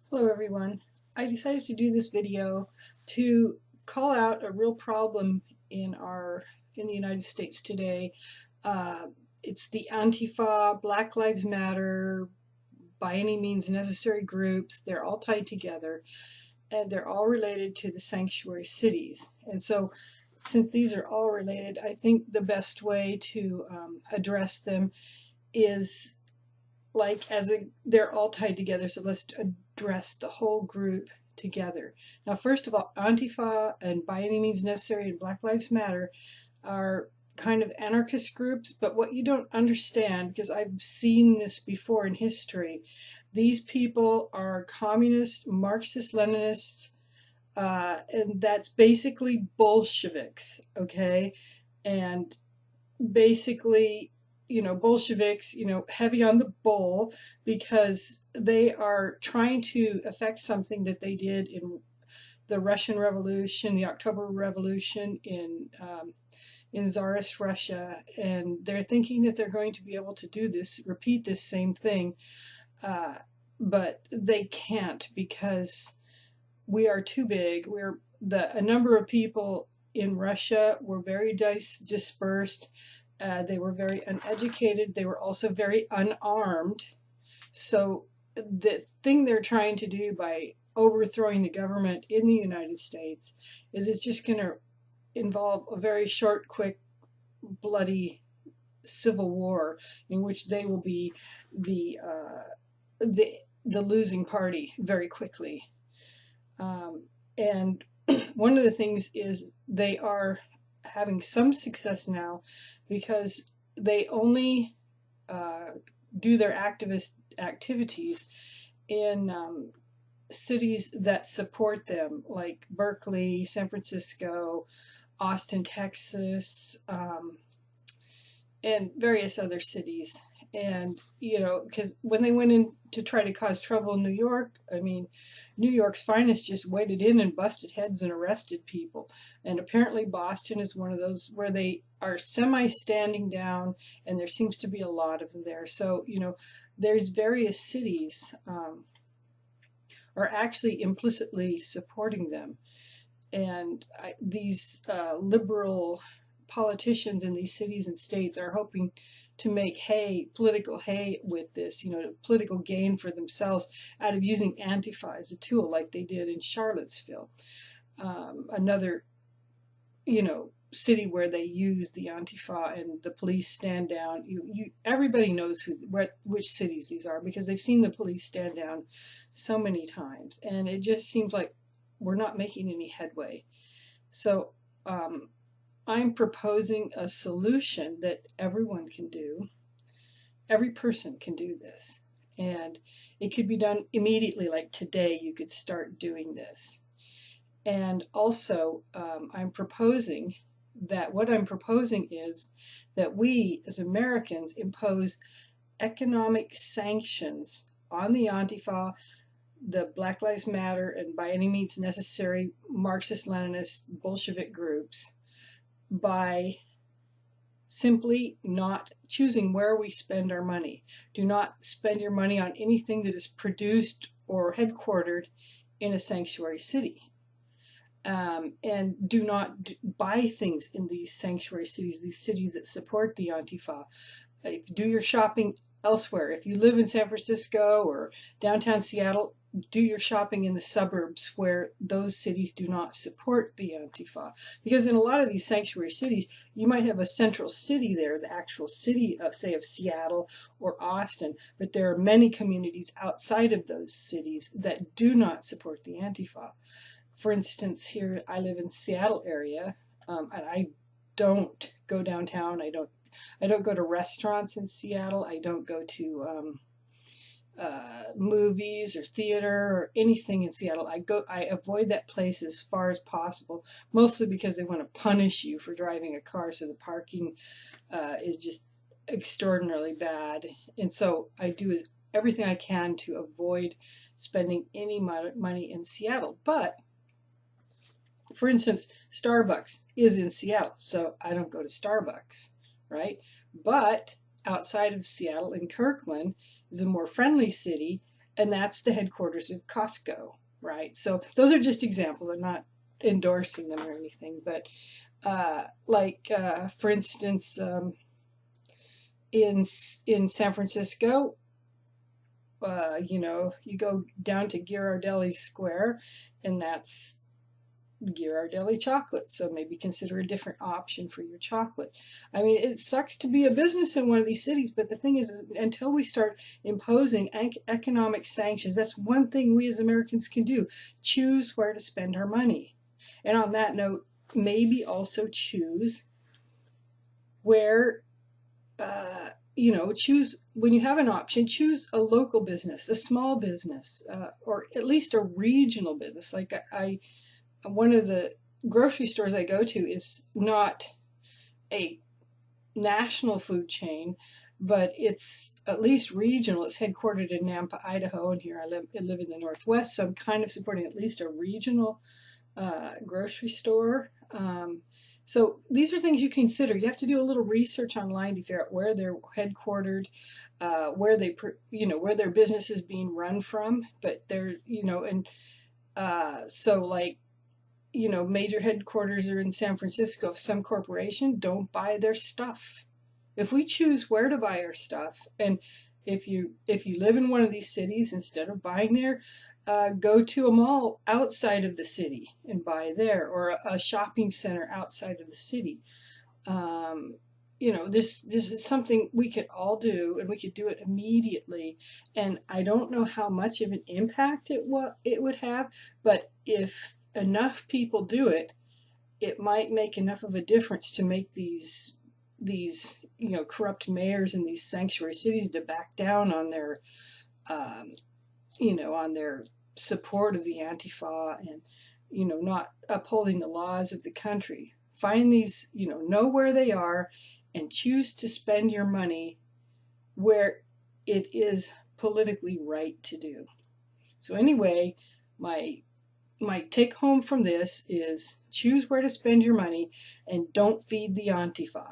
Hello everyone. I decided to do this video to call out a real problem in the United States today. Uh, it's the Antifa, Black Lives Matter, by any means necessary groups. They're all tied together and they're all related to the sanctuary cities. And so since these are all related, I think the best way to address them is they're all tied together, so let's address the whole group together. Now, first of all, Antifa and By Any Means Necessary and Black Lives Matter are kind of anarchist groups, but what you don't understand, because I've seen this before in history, these people are communist, Marxist, Leninists, and that's basically Bolsheviks, okay? And basically, Bolsheviks, heavy on the bull, because they are trying to affect something that they did in the Russian Revolution, the October Revolution in Tsarist Russia, and they're thinking that they're going to be able to do this, repeat this same thing, uh, but they can't because we are too big. A number of people in Russia were very dispersed. They were very uneducated. They were also very unarmed. So the thing they're trying to do by overthrowing the government in the United States is it's just going to involve a very short, quick, bloody civil war in which they will be the uh, the the losing party very quickly. And one of the things is they are having some success now because they only uh, do their activist activities in cities that support them, like Berkeley, San Francisco, Austin, Texas, and various other cities. And, because when they went in to try to cause trouble in New York, I mean, New York's finest just waded in and busted heads and arrested people. And apparently Boston is one of those where they are semi-standing down, and there seems to be a lot of them there. So, there's various cities are actually implicitly supporting them. And these liberal politicians in these cities and states are hoping to make political hay with this, political gain for themselves out of using Antifa as a tool, like they did in Charlottesville, another, city where they use the Antifa and the police stand down. Everybody knows which cities these are because they've seen the police stand down so many times, and it just seems like we're not making any headway. So I'm proposing a solution that everyone can do. Every person can do this. And it could be done immediately, like today you could start doing this. And also, what I'm proposing is that we as Americans impose economic sanctions on the Antifa, the Black Lives Matter, and By Any Means Necessary Marxist-Leninist Bolshevik groups by simply not choosing where we spend our money. Do not spend your money on anything that is produced or headquartered in a sanctuary city. And do not buy things in these sanctuary cities, these cities that support the Antifa. Do your shopping elsewhere. If you live in San Francisco or downtown Seattle, do your shopping in the suburbs where those cities do not support the Antifa. Because in a lot of these sanctuary cities, you might have a central city there, the actual city of, say, of Seattle or Austin, but there are many communities outside of those cities that do not support the Antifa. For instance, here I live in Seattle area, and I don't go downtown. I don't go to restaurants in Seattle. I don't go to movies or theater or anything in Seattle. I avoid that place as far as possible, mostly because they want to punish you for driving a car, so the parking is just extraordinarily bad. And so I do everything I can to avoid spending any money in Seattle. But for instance, Starbucks is in Seattle, so I don't go to Starbucks, right? But outside of Seattle, in Kirkland, is a more friendly city, and that's the headquarters of Costco, right? So those are just examples. I'm not endorsing them or anything, but for instance, in San Francisco, you go down to Ghirardelli Square, and that's Ghirardelli chocolate. So maybe consider a different option for your chocolate. I mean, it sucks to be a business in one of these cities, but the thing is until we start imposing economic sanctions, that's one thing we as Americans can do: choose where to spend our money. And on that note, maybe also choose where, choose, when you have an option, choose a local business, a small business, or at least a regional business. Like one of the grocery stores I go to is not a national food chain, but it's at least regional. It's headquartered in Nampa, Idaho, and here I live in the Northwest, so I'm kind of supporting at least a regional grocery store. So these are things you consider. You have to do a little research online to figure out where they're headquartered, where where their business is being run from. But there's, so like, major headquarters are in San Francisco. If some corporation, don't buy their stuff. If we choose where to buy our stuff, and if you live in one of these cities, instead of buying there, go to a mall outside of the city and buy there, or a shopping center outside of the city. This is something we could all do, and we could do it immediately. And I don't know how much of an impact it would have, but if enough people do it, it might make enough of a difference to make these corrupt mayors in these sanctuary cities to back down on their on their support of the Antifa, and not upholding the laws of the country. Find these, know where they are, and choose to spend your money where it is politically right to do. So anyway, my take home from this is choose where to spend your money, and don't feed the Antifa.